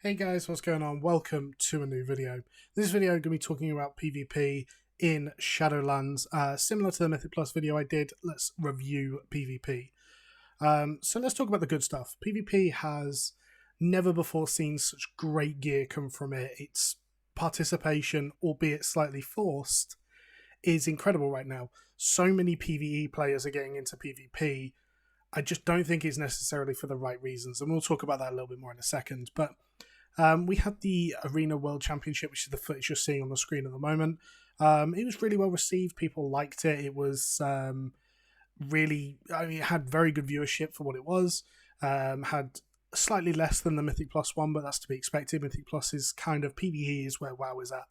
Hey guys, what's going on? Welcome to a new video. This video I'm going to be talking about PvP in Shadowlands. Similar to the Mythic Plus video I did, let's review PvP. So let's talk about the good stuff. PvP has never before seen such great gear come from it. Its participation, albeit slightly forced, is incredible right now. So many PvE players are getting into PvP. I just don't think it's necessarily for the right reasons, and we'll talk about that a little bit more in a second. But we had the Arena World Championship, which is the footage you're seeing on the screen at the moment. It was really well received. People liked it. It was it had very good viewership for what it was. Had slightly less than the Mythic Plus one, but that's to be expected. Mythic Plus is kind of PvE is where WoW is at.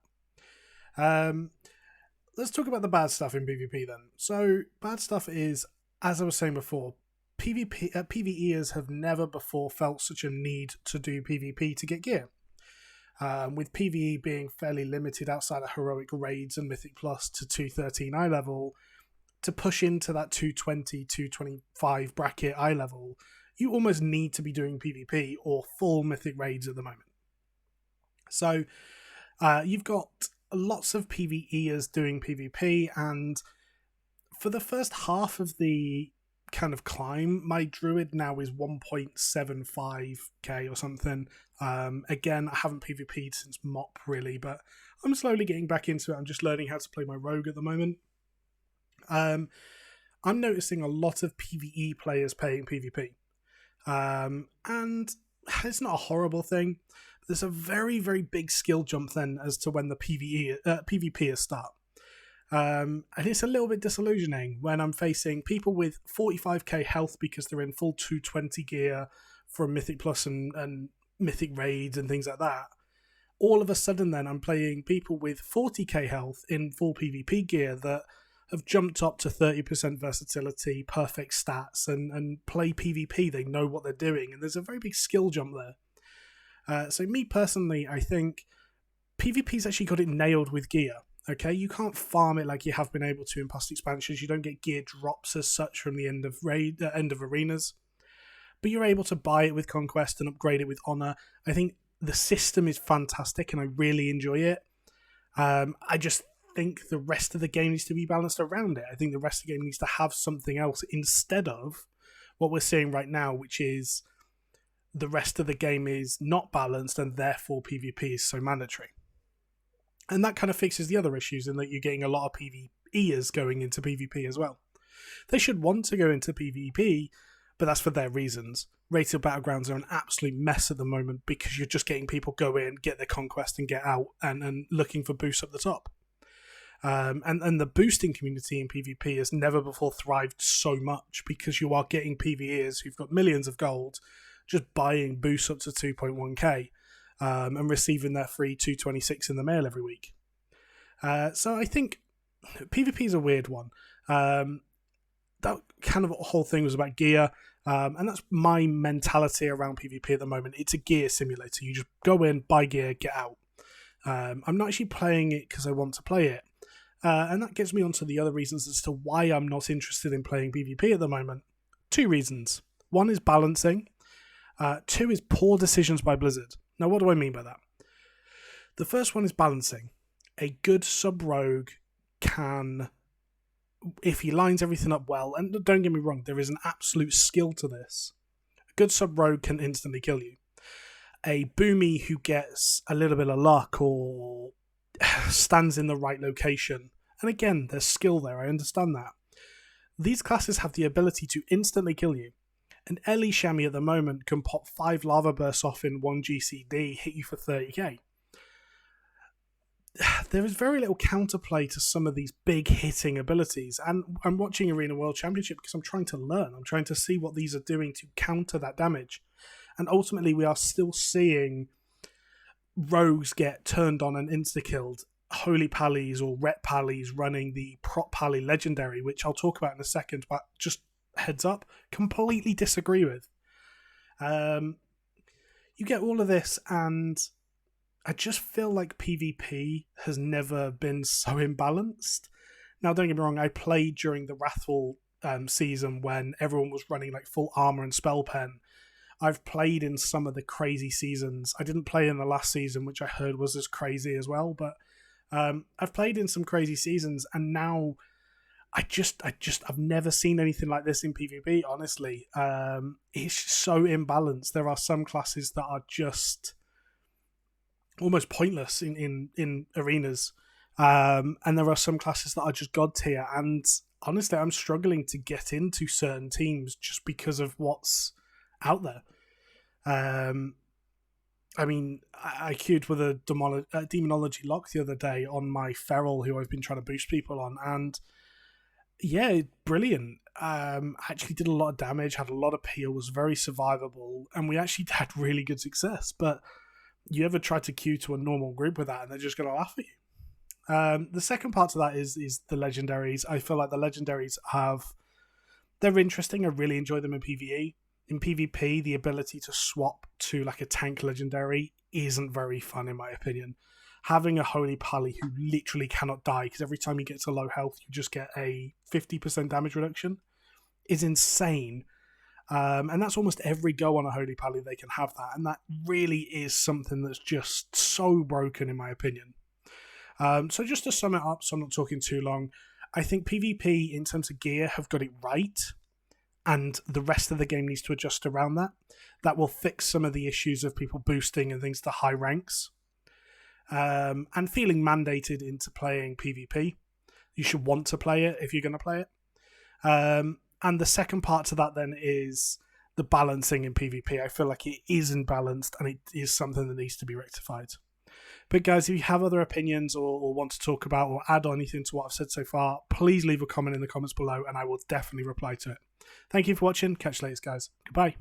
Let's talk about the bad stuff in PvP then. So, bad stuff is, as I was saying before, PvEers have never before felt such a need to do PvP to get gear. With PvE being fairly limited outside of heroic raids and Mythic Plus to 213 eye level, to push into that 220, 225 bracket eye level, you almost need to be doing PvP or full Mythic raids at the moment. So you've got lots of PvEers doing PvP, and for the first half of the kind of climb, my druid now is 1.75k or something. Again, I haven't PvP'd since MOP really, but I'm slowly getting back into it. I'm just learning how to play my rogue at the moment. I'm noticing a lot of PvE players playing PvP, and it's not a horrible thing. There's a very, very big skill jump then as to when the PvPers start. And it's a little bit disillusioning when I'm facing people with 45k health because they're in full 220 gear from Mythic Plus and Mythic Raids and things like that. All of a sudden then I'm playing people with 40k health in full PvP gear that have jumped up to 30% versatility, perfect stats, and play PvP. They know what they're doing, and there's a very big skill jump there. So me personally, I think PvP's actually got it nailed with gear. Okay, you can't farm it like you have been able to in past expansions. You don't get gear drops as such from the end of arenas, but you're able to buy it with conquest and upgrade it with honor. I think the system is fantastic, and I really enjoy it. I just think the rest of the game needs to be balanced around it. I think the rest of the game needs to have something else instead of what we're seeing right now, which is the rest of the game is not balanced, and therefore PvP is so mandatory. And that kind of fixes the other issues in that you're getting a lot of PvEers going into PvP as well. They should want to go into PvP, but that's for their reasons. Rated Battlegrounds are an absolute mess at the moment because you're just getting people go in, get their conquest and get out, and looking for boosts up the top. And the boosting community in PvP has never before thrived so much because you are getting PvEers who've got millions of gold just buying boosts up to 2.1k. And receiving their free 226 in the mail every week. So I think PvP is a weird one. That kind of whole thing was about gear, and that's my mentality around PvP at the moment. It's a gear simulator. You just go in, buy gear, get out. I'm not actually playing it because I want to play it. And that gets me onto the other reasons as to why I'm not interested in playing PvP at the moment. Two reasons. One is balancing. Two is poor decisions by Blizzard. Now, what do I mean by that? The first one is balancing. A good sub-rogue can, if he lines everything up well, and don't get me wrong, there is an absolute skill to this. A good sub-rogue can instantly kill you. A boomy who gets a little bit of luck or stands in the right location, and again, there's skill there, I understand that. These classes have the ability to instantly kill you. An Ellie Shammy at the moment can pop 5 lava bursts off in 1 GCD, hit you for 30k. There is very little counterplay to some of these big hitting abilities, and I'm watching Arena World Championship because I'm trying to learn. I'm trying to see what these are doing to counter that damage. And ultimately, we are still seeing rogues get turned on and insta-killed. Holy Pallies or Ret Pallies running the Prot Pally Legendary, which I'll talk about in a second, but just heads up, completely disagree with. You get all of this, and I just feel like PvP has never been so imbalanced. Now, don't get me wrong, I played during the Wrathful season when everyone was running like full armor and spell pen. I've played in some of the crazy seasons. I didn't play in the last season, which I heard was as crazy as well, but I've played in some crazy seasons, and now I've never seen anything like this in PvP, honestly. It's so imbalanced. There are some classes that are just almost pointless in arenas. And there are some classes that are just god tier. And honestly, I'm struggling to get into certain teams just because of what's out there. I mean, I queued with a demonology lock the other day on my feral, who I've been trying to boost people on, and yeah, brilliant. Actually did a lot of damage, had a lot of peel, was very survivable, and we actually had really good success. But you ever try to queue to a normal group with that, and they're just going to laugh at you. The second part to that is the legendaries. I feel like the legendaries they're interesting. I really enjoy them in PvE. In PvP, the ability to swap to like a tank legendary isn't very fun, in my opinion. Having a Holy Pally who literally cannot die, because every time you get to low health, you just get a 50% damage reduction, is insane. And that's almost every go on a Holy Pally they can have that. And that really is something that's just so broken, in my opinion. So just to sum it up, so I'm not talking too long, I think PvP, in terms of gear, have got it right. And the rest of the game needs to adjust around that. That will fix some of the issues of people boosting and things to high ranks. And feeling mandated into playing PvP. You should want to play it if you're going to play it. And the second part to that then is the balancing in PvP. I feel like it isn't balanced, and it is something that needs to be rectified. But guys, if you have other opinions or want to talk about or add on anything to what I've said so far, please leave a comment in the comments below and I will definitely reply to it. Thank you for watching. Catch you later, guys. Goodbye.